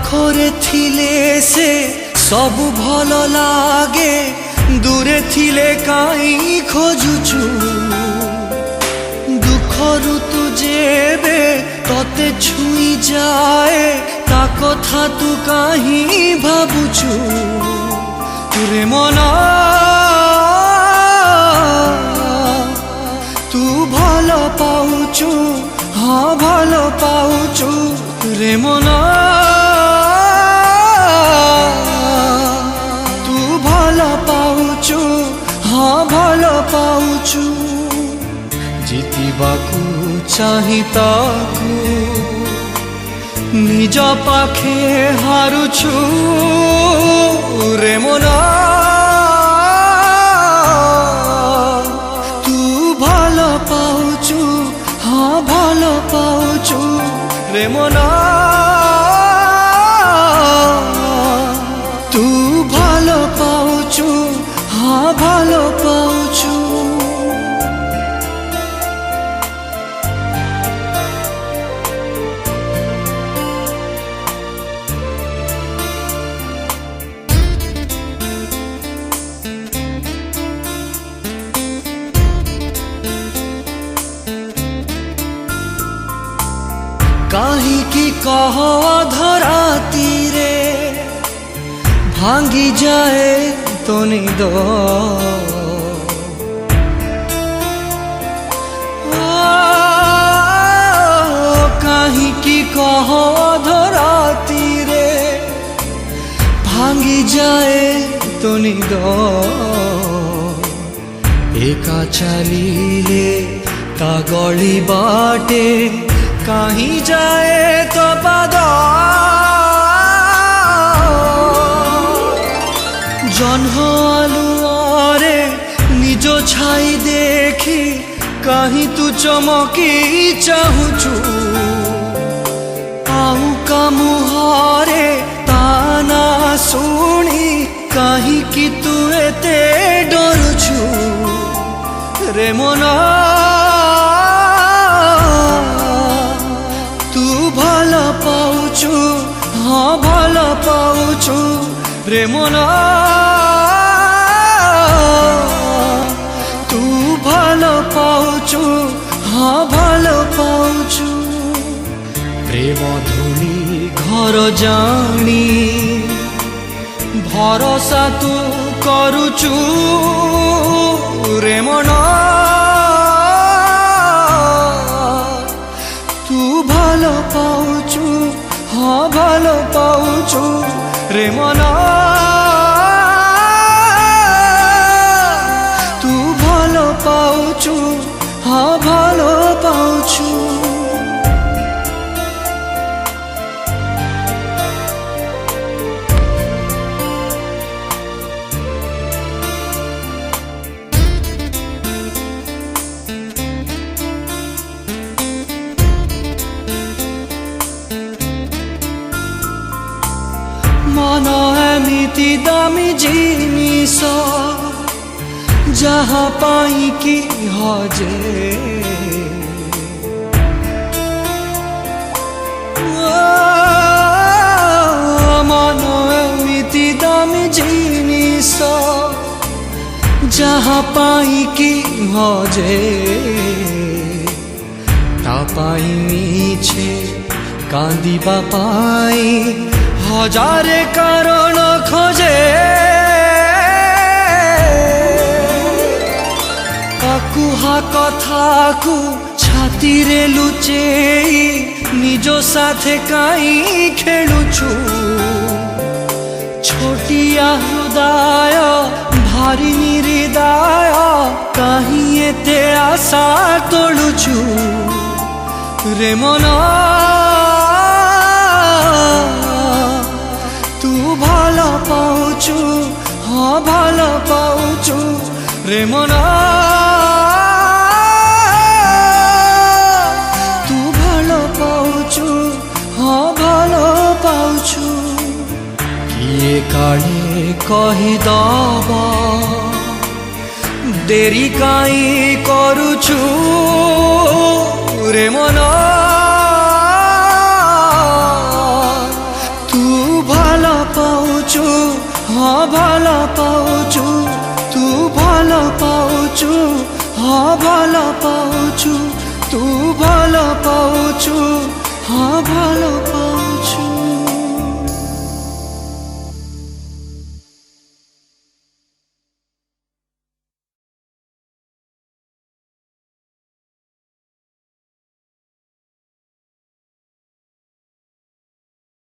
पाखरे थिले से सब भल लागे दूरे थिले काई खोजुचु दुख ऋतु जेबे तते छुई जाए ता कथा तू काहीं भाबुचु रे मना तू भल पाउचु हाँ भल पाउचु रे मना तू भल पाउचु हाँ भल पाउचु जीतिबाकू चाहि ताकू निज पाखे हारुछु रे मना तू भल पाउचु हाँ भल पाउचु रे मना तू भल पाउचु हाँ भल पाउचु काहे की कह धराती रे भांगी जाए तो निद काहे की कह धराती रे भांगी जाए तो निद एका चलीले ता गली बाटे कहीं जाए तो पादा जन्ह आलुआरे निजो छाई देखी कहीं तू चमकी चाहुचु आउ का मुहारे ताना सुनी कहीं कि तू एते डरुचु रे मना भल पाउचु हाँ भल पाउचु रे मना तू भल पाउचु हाँ भल पाउचु प्रेम धुली घर जानी भरोसा तू करुचु रे मना भल पाउचु हाँ भल पाउचु रे मना तू भल पाउचु हाँ भल पाउचु मन एमिति दामी जिनिस जहाँ पाई कि हजे मन एमिति दामी जिनिस जहाँ पाई कि हजे ता पाई मिछे कांदिबा पाई हजारे कारण खोजे अकुहा कथा को छाती रे लुचे निजो साथे काई खेलुछु छोटिया हृदय भारी निहृदय कहीं एते आशा तोलुछु रे मना तू भल पाउचु हाँ भल पाउचु रे मना तू भल पाउचु हाँ भल पाउचु किए काले कहीदब देरी काई करुछु रे मना तू ପାଉଛୁ ହଁ ଭଲ ପାଉଛୁ ତୁ ଭଲ ପାଉଛୁ ହଁ ଭଲ ପାଉଛୁ।